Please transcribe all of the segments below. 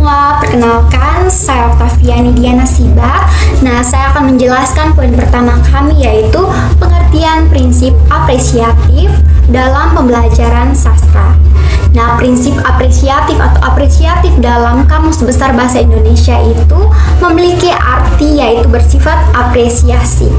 semua, perkenalkan saya Oktaviani Diana Siba. Nah, saya akan menjelaskan poin pertama kami, yaitu pengertian prinsip apresiatif dalam pembelajaran sastra. Nah, prinsip apresiatif atau apresiatif dalam Kamus Besar Bahasa Indonesia itu memiliki arti yaitu bersifat apresiasi.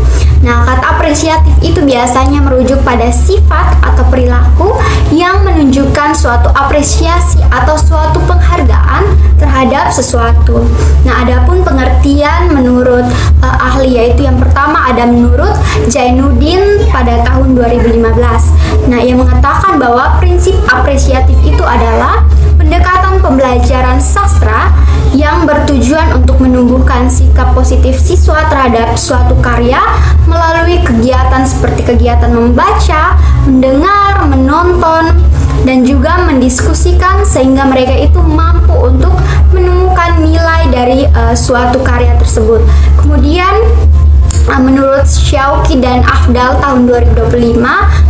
Nah, kata apresiatif itu biasanya merujuk pada sifat atau perilaku yang menunjukkan suatu apresiasi atau suatu penghargaan terhadap sesuatu. Nah, adapun pengertian menurut ahli, yaitu yang pertama ada menurut Jainuddin pada tahun 2015. Nah, ia mengatakan bahwa prinsip apresiatif itu adalah pendekatan pembelajaran sastra yang bertujuan untuk menumbuhkan sikap positif siswa terhadap suatu karya melalui kegiatan seperti kegiatan membaca, mendengar, menonton, dan juga mendiskusikan sehingga mereka itu mampu untuk menemukan nilai dari suatu karya tersebut. Kemudian menurut Syauqi dan Afdal tahun 2025,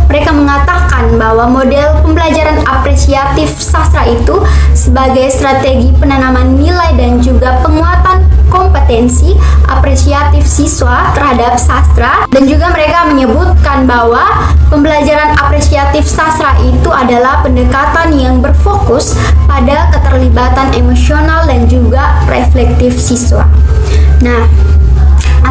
mereka mengatakan bahwa model pembelajaran apresiatif sastra itu sebagai strategi penanaman nilai dan juga penguatan kompetensi apresiatif siswa terhadap sastra, dan juga mereka menyebutkan bahwa pembelajaran apresiatif sastra itu adalah pendekatan yang berfokus pada keterlibatan emosional dan juga reflektif siswa. Nah,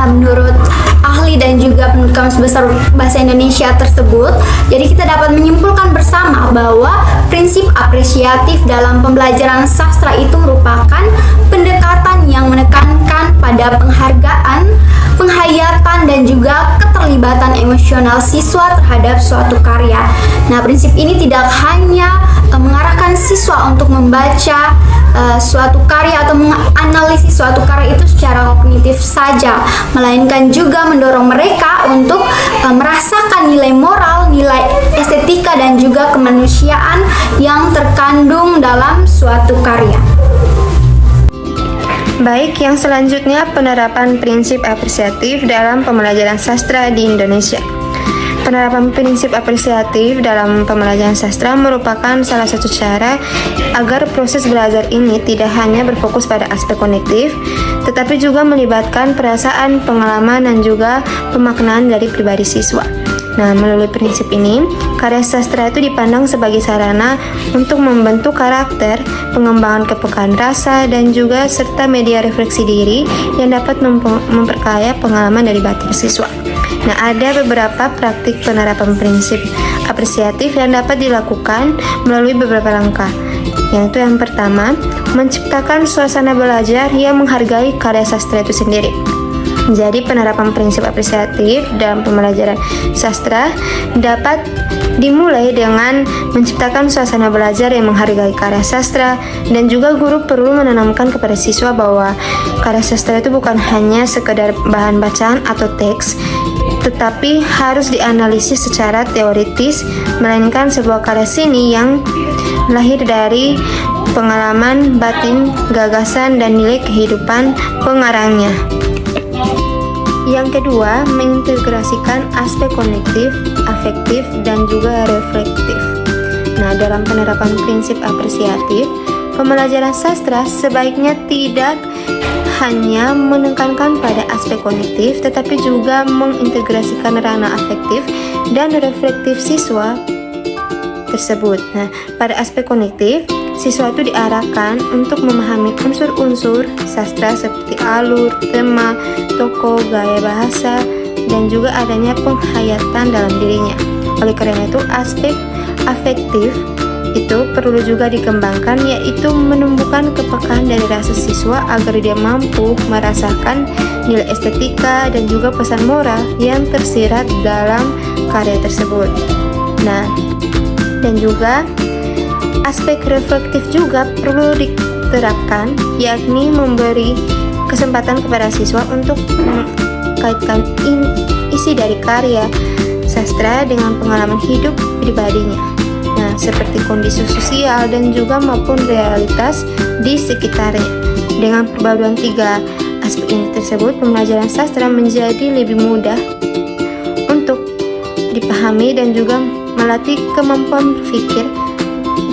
menurut ahli dan juga menurut Kamus Besar Bahasa Indonesia tersebut, jadi kita dapat menyimpulkan bersama bahwa prinsip apresiatif dalam pembelajaran sastra itu merupakan pendekatan yang menekankan pada penghargaan, penghayatan, dan juga keterlibatan emosional siswa terhadap suatu karya. Nah, prinsip ini tidak hanya mengarahkan siswa untuk membaca suatu karya atau menganalisis suatu karya itu secara kognitif saja, melainkan juga mendorong mereka untuk merasakan nilai moral, nilai estetika, dan juga kemanusiaan yang terkandung dalam suatu karya. Baik, yang selanjutnya penerapan prinsip apresiatif dalam pembelajaran sastra di Indonesia. Penerapan prinsip apresiatif dalam pembelajaran sastra merupakan salah satu cara agar proses belajar ini tidak hanya berfokus pada aspek kognitif, tetapi juga melibatkan perasaan, pengalaman, dan juga pemaknaan dari pribadi siswa. Nah, melalui prinsip ini, karya sastra itu dipandang sebagai sarana untuk membentuk karakter, pengembangan kepekaan rasa, dan juga serta media refleksi diri yang dapat memperkaya pengalaman dari batin siswa. Nah, ada beberapa praktik penerapan prinsip apresiatif yang dapat dilakukan melalui beberapa langkah. Yaitu yang pertama, menciptakan suasana belajar yang menghargai karya sastra itu sendiri. Jadi, penerapan prinsip apresiatif dalam pembelajaran sastra dapat dimulai dengan menciptakan suasana belajar yang menghargai karya sastra, dan juga guru perlu menanamkan kepada siswa bahwa karya sastra itu bukan hanya sekedar bahan bacaan atau teks, tetapi harus dianalisis secara teoritis, melainkan sebuah karya seni yang lahir dari pengalaman batin, gagasan, dan nilai kehidupan pengarangnya. Yang kedua, mengintegrasikan aspek kognitif, afektif, dan juga reflektif. Nah, dalam penerapan prinsip apresiatif, pembelajaran sastra sebaiknya tidak hanya menekankan pada aspek kognitif, tetapi juga mengintegrasikan ranah afektif dan reflektif siswa tersebut. Nah, pada aspek kognitif, siswa itu diarahkan untuk memahami unsur-unsur sastra seperti alur, tema, tokoh, gaya bahasa, dan juga adanya penghayatan dalam dirinya. Oleh karena itu, aspek afektif itu perlu juga dikembangkan, yaitu menumbuhkan kepekaan dari rasa siswa agar dia mampu merasakan nilai estetika dan juga pesan moral yang tersirat dalam karya tersebut. Nah, dan juga aspek reflektif juga perlu diterapkan, yakni memberi kesempatan kepada siswa untuk mengkaitkan isi dari karya sastra dengan pengalaman hidup pribadinya. Nah, seperti kondisi sosial dan juga maupun realitas di sekitarnya. Dengan perpaduan tiga aspek ini tersebut, pembelajaran sastra menjadi lebih mudah untuk dipahami dan juga melatih kemampuan berpikir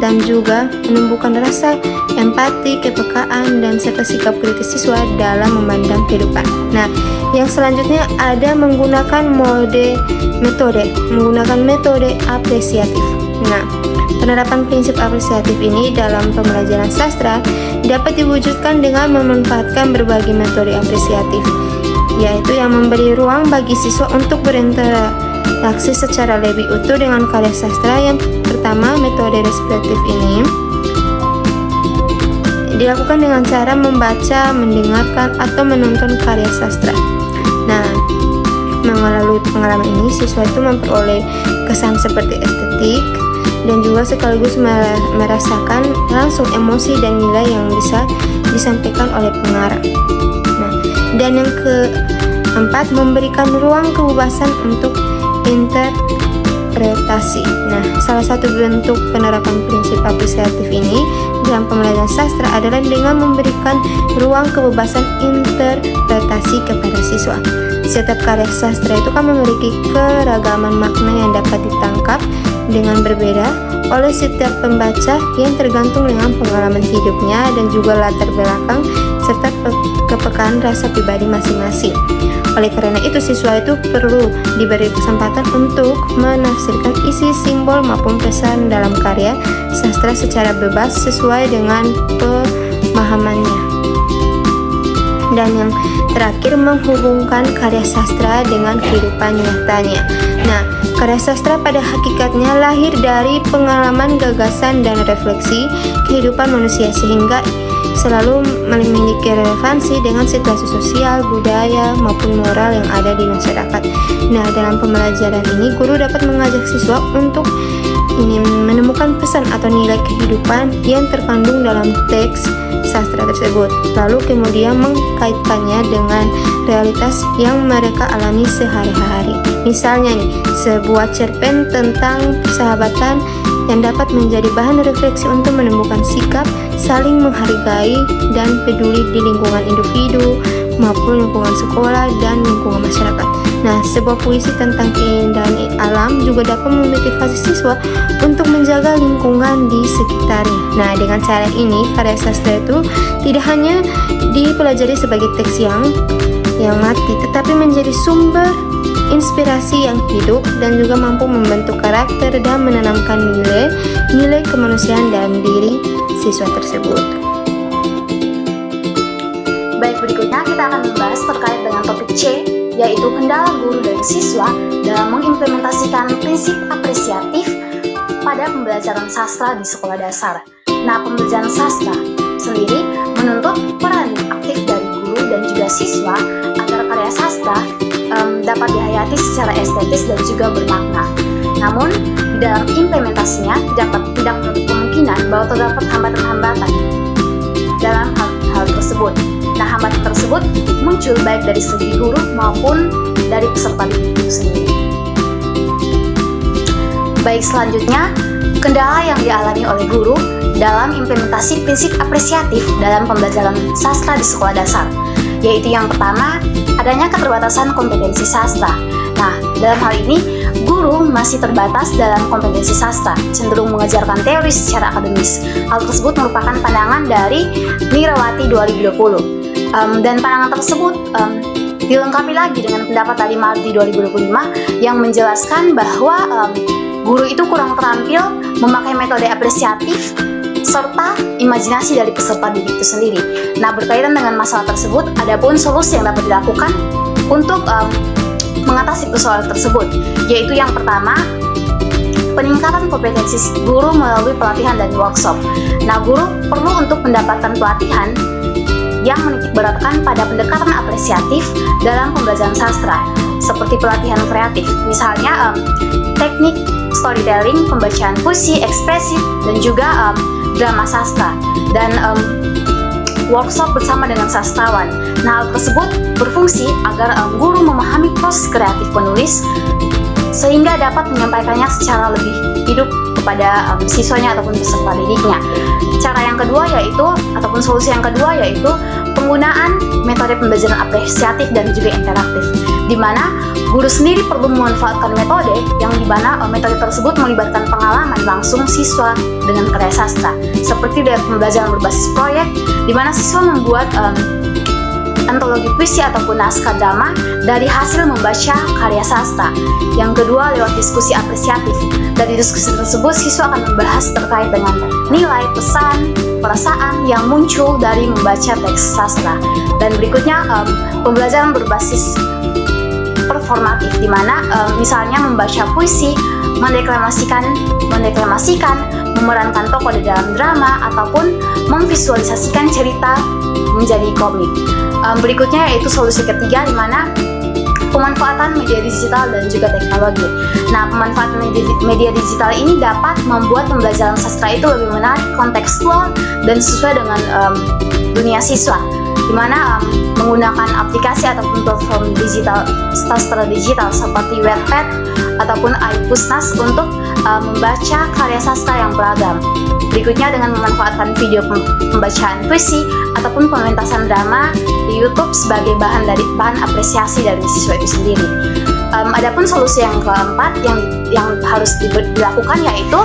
dan juga menumbuhkan rasa empati, kepekaan, dan serta sikap kritis siswa dalam memandang kehidupan. Nah, yang selanjutnya ada menggunakan metode apresiatif. Nah, penerapan prinsip apresiatif ini dalam pembelajaran sastra dapat diwujudkan dengan memanfaatkan berbagai metode apresiatif, yaitu yang memberi ruang bagi siswa untuk berinteraksi secara lebih utuh dengan karya sastra. Yang pertama, metode respiratif ini dilakukan dengan cara membaca, mendengarkan, atau menonton karya sastra. Nah, melalui pengalaman ini siswa itu memperoleh kesan seperti estetik dan juga sekaligus merasakan langsung emosi dan nilai yang bisa disampaikan oleh pengarang. Nah, dan yang keempat, memberikan ruang kebebasan untuk interpretasi. Nah, salah satu bentuk penerapan prinsip apresiatif ini dalam pembelajaran sastra adalah dengan memberikan ruang kebebasan interpretasi kepada siswa. Setiap karya sastra itu kan memiliki keragaman makna yang dapat ditangkap dengan berbeda oleh setiap pembaca yang tergantung dengan pengalaman hidupnya dan juga latar belakang serta kepekaan rasa pribadi masing-masing. Oleh karena itu, siswa itu perlu diberi kesempatan untuk menafsirkan isi, simbol maupun pesan dalam karya sastra secara bebas sesuai dengan pemahamannya. Dan yang terakhir, menghubungkan karya sastra dengan kehidupan nyatanya. Nah, karya sastra pada hakikatnya lahir dari pengalaman, gagasan, dan refleksi kehidupan manusia sehingga selalu memiliki relevansi dengan situasi sosial, budaya, maupun moral yang ada di masyarakat. Nah, dalam pembelajaran ini guru dapat mengajak siswa untuk menemukan pesan atau nilai kehidupan yang terkandung dalam teks sastra tersebut, lalu kemudian mengkaitkannya dengan realitas yang mereka alami sehari-hari. Misalnya nih, sebuah cerpen tentang persahabatan yang dapat menjadi bahan refleksi untuk menemukan sikap saling menghargai dan peduli di lingkungan individu maupun lingkungan sekolah dan lingkungan masyarakat. Nah, sebuah puisi tentang keindahan alam juga dapat memotivasi siswa untuk menjaga lingkungan di sekitarnya. Nah, dengan cara ini, karya sastra itu tidak hanya dipelajari sebagai teks yang mati, tetapi menjadi sumber inspirasi yang hidup dan juga mampu membentuk karakter dan menanamkan nilai kemanusiaan dalam diri siswa tersebut. Baik, berikutnya kita akan membahas terkait dengan topik C, yaitu kendala guru dan siswa dalam mengimplementasikan prinsip apresiatif pada pembelajaran sastra di sekolah dasar. Nah, pembelajaran sastra sendiri menuntut peran aktif dari guru dan juga siswa agar karya sastra dapat dihayati secara estetis dan juga bermakna. Namun, di dalam implementasinya tidak menutup kemungkinan bahwa terdapat hambatan-hambatan dalam hal tersebut. Nah, hambatan tersebut muncul baik dari segi guru maupun dari peserta didik itu sendiri. Baik, selanjutnya, kendala yang dialami oleh guru dalam implementasi prinsip apresiatif dalam pembelajaran sastra di sekolah dasar, yaitu yang pertama, adanya keterbatasan kompetensi sastra. Nah, dalam hal ini, guru masih terbatas dalam kompetensi sastra, cenderung mengajarkan teori secara akademis. Hal tersebut merupakan pandangan dari Nirawati 2020. Dan pandangan tersebut dilengkapi lagi dengan pendapat dari Mardi 2025 yang menjelaskan bahwa guru itu kurang terampil memakai metode apresiatif serta imajinasi dari peserta didik itu sendiri. Nah, berkaitan dengan masalah tersebut, adapun solusi yang dapat dilakukan untuk mengatasi persoalan tersebut, yaitu yang pertama, peningkatan kompetensi guru melalui pelatihan dan workshop. Nah, guru perlu untuk mendapatkan pelatihan yang menitikberatkan pada pendekatan apresiatif dalam pembelajaran sastra, seperti pelatihan kreatif, misalnya teknik storytelling, pembacaan puisi, ekspresif, dan juga drama sastra, dan workshop bersama dengan sastrawan. Nah, hal tersebut berfungsi agar guru memahami proses kreatif penulis sehingga dapat menyampaikannya secara lebih hidup kepada siswanya ataupun peserta didiknya. Cara yang kedua yaitu, ataupun solusi yang kedua yaitu penggunaan metode pembelajaran apresiatif dan juga interaktif, di mana guru sendiri perlu memanfaatkan metode yang di mana metode tersebut melibatkan pengalaman langsung siswa dengan karya sastra, seperti dengan pembelajaran berbasis proyek, di mana siswa membuat antologi puisi ataupun naskah drama dari hasil membaca karya sastra. Yang kedua, lewat diskusi apresiatif. Dari diskusi tersebut, siswa akan membahas terkait dengan nilai, pesan, perasaan yang muncul dari membaca teks sastra. Dan berikutnya, pembelajaran berbasis performatif, di mana misalnya membaca puisi, mendeklamasikan, memerankan tokoh di dalam drama, ataupun memvisualisasikan cerita menjadi komik. Berikutnya yaitu solusi ketiga, di mana pemanfaatan media digital dan juga teknologi. Nah, pemanfaatan media digital ini dapat membuat pembelajaran sastra itu lebih menarik, kontekstual, dan sesuai dengan dunia siswa, di mana menggunakan aplikasi ataupun platform digital, sastra digital seperti Wattpad ataupun iPusnas untuk membaca karya sastra yang beragam. Berikutnya dengan memanfaatkan video pembacaan puisi ataupun pementasan drama di YouTube sebagai bahan apresiasi dari siswa itu sendiri. Adapun solusi yang keempat yang harus dilakukan yaitu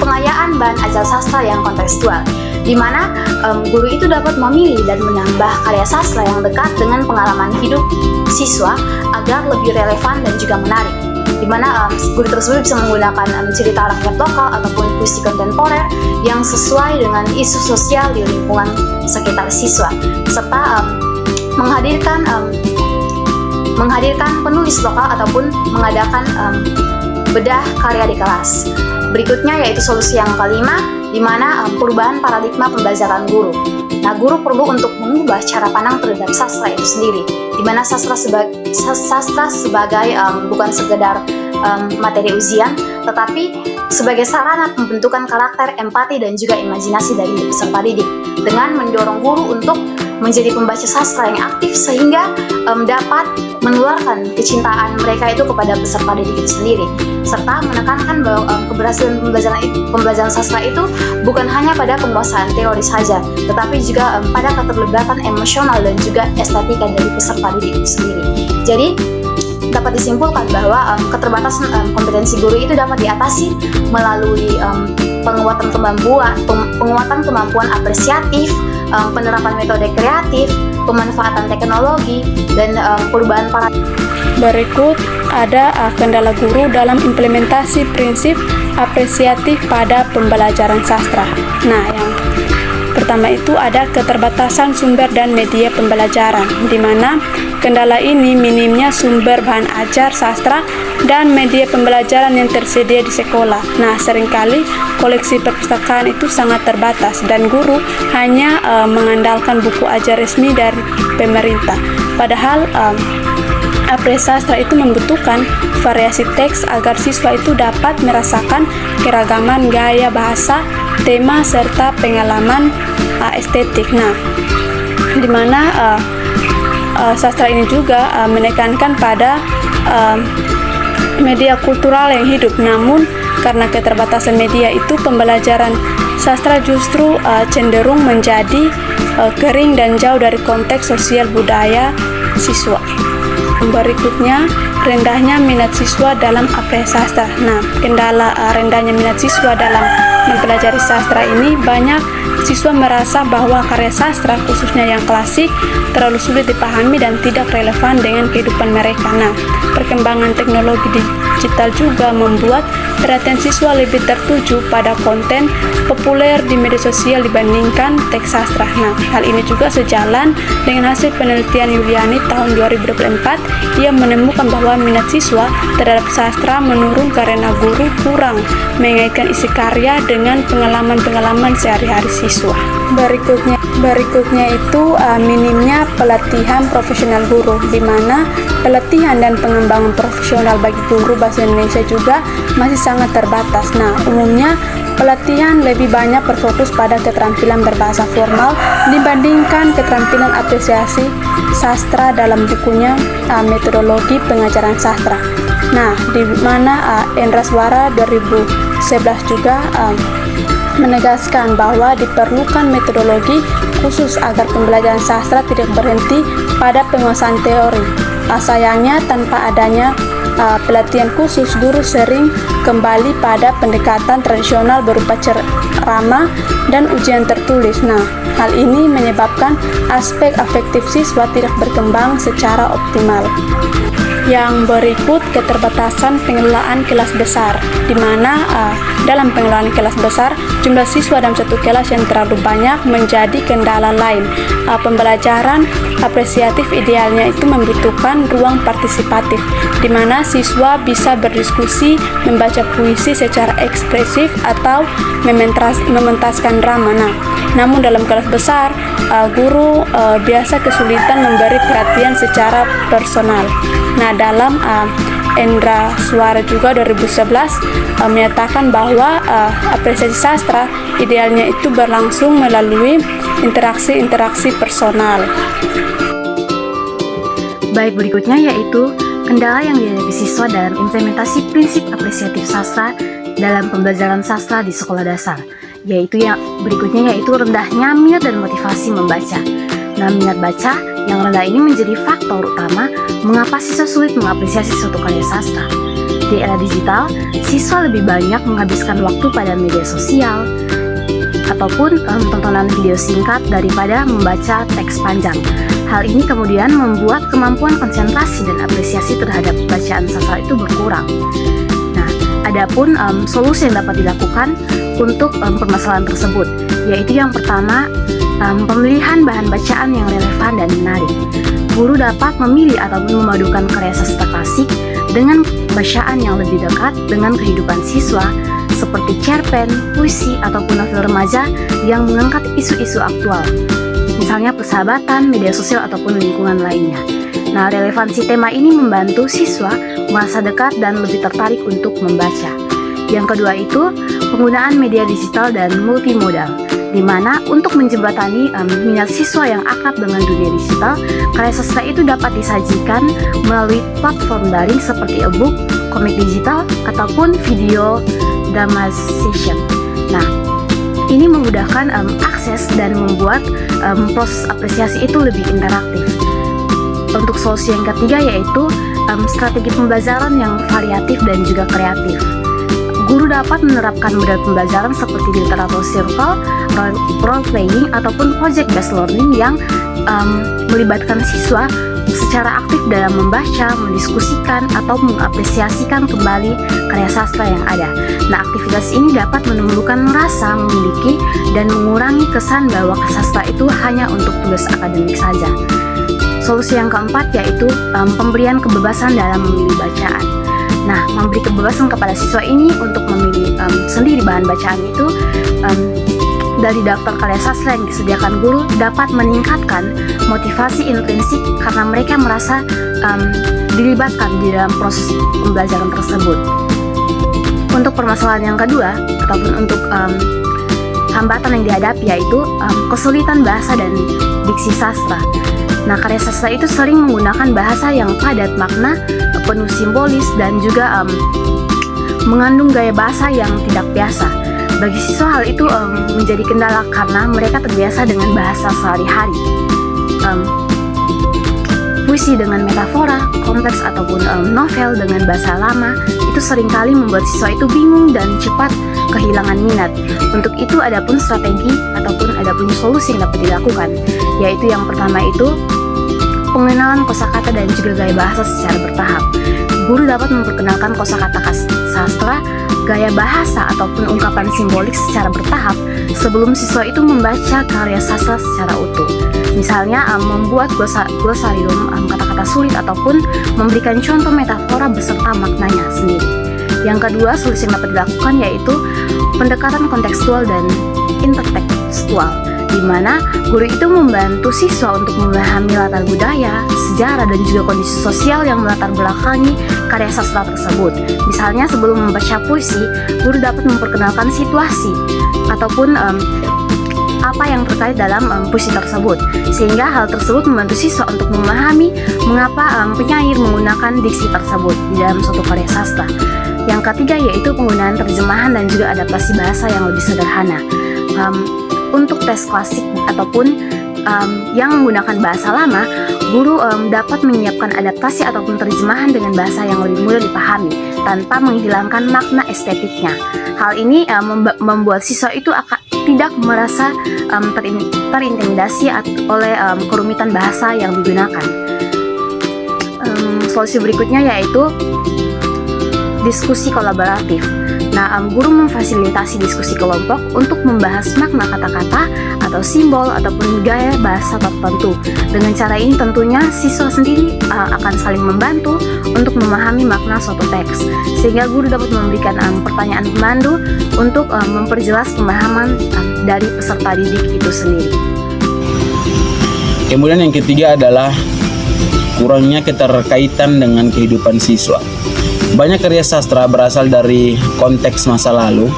pengayaan bahan ajar sastra yang kontekstual, di mana guru itu dapat memilih dan menambah karya sastra yang dekat dengan pengalaman hidup siswa agar lebih relevan dan juga menarik, di mana guru tersebut bisa menggunakan cerita rakyat lokal ataupun puisi kontemporer yang sesuai dengan isu sosial di lingkungan sekitar siswa, serta menghadirkan penulis lokal ataupun mengadakan bedah karya di kelas. Berikutnya yaitu solusi yang kelima, di mana perubahan paradigma pembelajaran guru. Nah, guru perlu untuk mengubah cara pandang terhadap sastra itu sendiri, di mana sastra sebagai bukan sekedar materi ujian, tetapi sebagai sarana pembentukan karakter, empati, dan juga imajinasi dari peserta didik, dengan mendorong guru untuk menjadi pembaca sastra yang aktif sehingga dapat menularkan kecintaan mereka itu kepada peserta didik itu sendiri, serta menekankan bahwa keberhasilan pembelajaran sastra itu bukan hanya pada penguasaan teori saja, tetapi juga pada keterlibatan emosional dan juga estetika dari peserta didik itu sendiri. Jadi dapat disimpulkan bahwa keterbatasan kompetensi guru itu dapat diatasi melalui penguatan kemampuan apresiatif, penerapan metode kreatif, pemanfaatan teknologi, dan perubahan paradigma. Berikut ada kendala guru dalam implementasi prinsip apresiatif pada pembelajaran sastra. Nah, yang pertama itu ada keterbatasan sumber dan media pembelajaran, di mana kendala ini minimnya sumber bahan ajar sastra dan media pembelajaran yang tersedia di sekolah. Nah, seringkali koleksi perpustakaan itu sangat terbatas dan guru hanya mengandalkan buku ajar resmi dari pemerintah. Padahal apresiasi sastra itu membutuhkan variasi teks agar siswa itu dapat merasakan keragaman gaya bahasa, tema, serta pengalaman estetik. Nah, di mana sastra ini juga menekankan pada media kultural yang hidup. Namun, karena keterbatasan media itu, pembelajaran sastra justru cenderung menjadi kering dan jauh dari konteks sosial budaya siswa. Berikutnya, rendahnya minat siswa dalam apresiasi sastra. Nah, kendala rendahnya minat siswa dalam mempelajari sastra ini, banyak siswa merasa bahwa karya sastra, khususnya yang klasik, terlalu sulit dipahami dan tidak relevan dengan kehidupan mereka. Nah, perkembangan teknologi digital juga membuat perhatian siswa lebih tertuju pada konten populer di media sosial dibandingkan teks sastra. Nah, hal ini juga sejalan dengan hasil penelitian Yuliani tahun 2024 yang menemukan bahwa minat siswa terhadap sastra menurun karena guru kurang mengaitkan isi karya dengan pengalaman-pengalaman sehari-hari siswa. Berikutnya itu minimnya pelatihan profesional guru, di mana pelatihan dan pengembangan profesional bagi guru bahasa Indonesia juga masih sangat terbatas. Nah, umumnya pelatihan lebih banyak berfokus pada keterampilan berbahasa formal dibandingkan keterampilan apresiasi sastra dalam bukunya Metodologi Pengajaran Sastra. Nah, di mana Endra Swara 2011 juga menegaskan bahwa diperlukan metodologi khusus agar pembelajaran sastra tidak berhenti pada penguasaan teori. Sayangnya, tanpa adanya pelatihan khusus, guru sering kembali pada pendekatan tradisional berupa ceramah dan ujian tertulis. Nah, hal ini menyebabkan aspek afektif siswa tidak berkembang secara optimal. Yang berikut, keterbatasan pengelolaan kelas besar, di mana dalam pengelolaan kelas besar, jumlah siswa dalam satu kelas yang terlalu banyak menjadi kendala lain. Pembelajaran apresiatif idealnya itu membutuhkan ruang partisipatif, di mana siswa bisa berdiskusi, membaca puisi secara ekspresif, atau mementaskan drama. Namun dalam kelas besar, guru biasa kesulitan memberi perhatian secara personal. Dalam Endra Suara juga 2011 menyatakan bahwa apresiasi sastra idealnya itu berlangsung melalui interaksi personal. Baik, berikutnya yaitu kendala yang dihadapi siswa dalam implementasi prinsip apresiatif sastra dalam pembelajaran sastra di sekolah dasar, yaitu yang berikutnya yaitu rendahnya minat dan motivasi membaca. Minat baca yang rendah ini menjadi faktor utama mengapa siswa sulit mengapresiasi suatu karya sastra. Di era digital, siswa lebih banyak menghabiskan waktu pada media sosial ataupun tontonan video singkat daripada membaca teks panjang. Hal ini kemudian membuat kemampuan konsentrasi dan apresiasi terhadap bacaan sastra itu berkurang. Adapun solusi yang dapat dilakukan untuk permasalahan tersebut, yaitu yang pertama, pemilihan bahan bacaan yang relevan dan menarik. Guru dapat memilih ataupun memadukan karya sastra klasik dengan bacaan yang lebih dekat dengan kehidupan siswa, seperti cerpen, puisi, ataupun novel remaja yang mengangkat isu-isu aktual, misalnya persahabatan, media sosial, ataupun lingkungan lainnya. Relevansi tema ini membantu siswa merasa dekat dan lebih tertarik untuk membaca. Yang kedua itu, penggunaan media digital dan multimodal, di mana untuk menjembatani minat siswa yang akrab dengan dunia digital, karya sastra itu dapat disajikan melalui platform daring seperti e-book, komik digital, ataupun video dramatization. Ini memudahkan akses dan membuat proses apresiasi itu lebih interaktif. Untuk solusi yang ketiga yaitu strategi pembelajaran yang variatif dan juga kreatif. Guru dapat menerapkan model pembelajaran seperti literatur circle, role playing, ataupun project based learning yang melibatkan siswa secara aktif dalam membaca, mendiskusikan, atau mengapresiasikan kembali karya sastra yang ada. Aktivitas ini dapat menumbuhkan rasa memiliki dan mengurangi kesan bahwa sastra itu hanya untuk tugas akademik saja. Solusi yang keempat yaitu pemberian kebebasan dalam memilih bacaan. Memberi kebebasan kepada siswa ini untuk memilih sendiri bahan bacaan itu dari daftar karya sastra yang disediakan guru dapat meningkatkan motivasi intrinsik karena mereka merasa dilibatkan di dalam proses pembelajaran tersebut. Untuk permasalahan yang kedua ataupun untuk hambatan yang dihadapi yaitu kesulitan bahasa dan diksi sastra. Karya sastra itu sering menggunakan bahasa yang padat makna, penuh simbolis, dan juga mengandung gaya bahasa yang tidak biasa. Bagi siswa hal itu menjadi kendala karena mereka terbiasa dengan bahasa sehari-hari. Puisi dengan metafora, kompleks, ataupun novel dengan bahasa lama itu seringkali membuat siswa itu bingung dan cepat kehilangan minat. Untuk itu adapun strategi ataupun adapun solusi yang dapat dilakukan, yaitu yang pertama itu pengenalan kosakata dan juga gaya bahasa secara bertahap. Guru dapat memperkenalkan kosakata sastra, gaya bahasa ataupun ungkapan simbolik secara bertahap sebelum siswa itu membaca karya sastra secara utuh. Misalnya membuat glosarium kata-kata sulit ataupun memberikan contoh metafora beserta maknanya sendiri. Yang kedua, solusi yang dapat dilakukan yaitu pendekatan kontekstual dan intertekstual, di mana guru itu membantu siswa untuk memahami latar budaya, sejarah, dan juga kondisi sosial yang melatar belakangi karya sastra tersebut. Misalnya sebelum membaca puisi, guru dapat memperkenalkan situasi ataupun apa yang terkait dalam puisi tersebut, sehingga hal tersebut membantu siswa untuk memahami mengapa penyair menggunakan diksi tersebut di dalam suatu karya sastra. Yang ketiga yaitu penggunaan terjemahan dan juga adaptasi bahasa yang lebih sederhana. untuk tes klasik ataupun yang menggunakan bahasa lama, guru dapat menyiapkan adaptasi ataupun terjemahan dengan bahasa yang lebih mudah dipahami tanpa menghilangkan makna estetiknya. Hal ini membuat siswa itu tidak merasa terintimidasi oleh kerumitan bahasa yang digunakan. Solusi berikutnya yaitu diskusi kolaboratif. Nah, guru memfasilitasi diskusi kelompok untuk membahas makna kata-kata atau simbol ataupun gaya bahasa tertentu. Dengan cara ini tentunya siswa sendiri akan saling membantu untuk memahami makna suatu teks, sehingga guru dapat memberikan pertanyaan pemandu untuk memperjelas pemahaman dari peserta didik itu sendiri. Kemudian yang ketiga adalah kurangnya keterkaitan dengan kehidupan siswa. Banyak karya sastra berasal dari konteks masa lalu,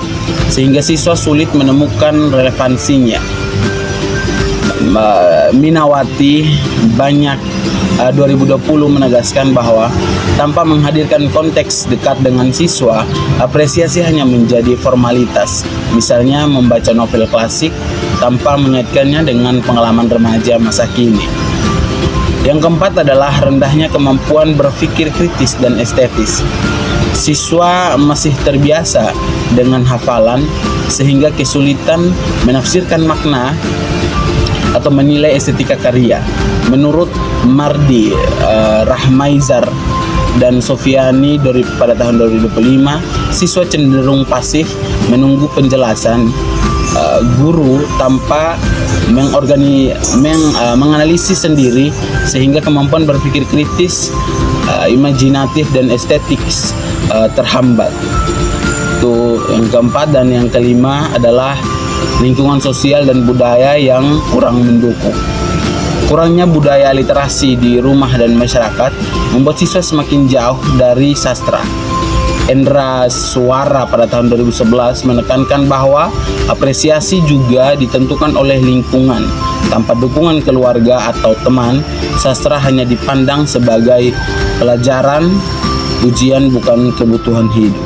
sehingga siswa sulit menemukan relevansinya. Minawati banyak 2020 menegaskan bahwa tanpa menghadirkan konteks dekat dengan siswa, apresiasi hanya menjadi formalitas. Misalnya membaca novel klasik tanpa mengaitkannya dengan pengalaman remaja masa kini. Yang keempat adalah rendahnya kemampuan berpikir kritis dan estetis. Siswa masih terbiasa dengan hafalan sehingga kesulitan menafsirkan makna atau menilai estetika karya. Menurut Mardi, Rahmaizar, dan Sofiani pada tahun 2005, siswa cenderung pasif menunggu penjelasan guru tanpa menganalisis sendiri, sehingga kemampuan berpikir kritis, imajinatif dan estetik terhambat. Itu yang keempat. Dan yang kelima adalah lingkungan sosial dan budaya yang kurang mendukung. Kurangnya budaya literasi di rumah dan masyarakat membuat siswa semakin jauh dari sastra. Endra Suara pada tahun 2011 menekankan bahwa apresiasi juga ditentukan oleh lingkungan. Tanpa dukungan keluarga atau teman, sastra hanya dipandang sebagai pelajaran, ujian, bukan kebutuhan hidup.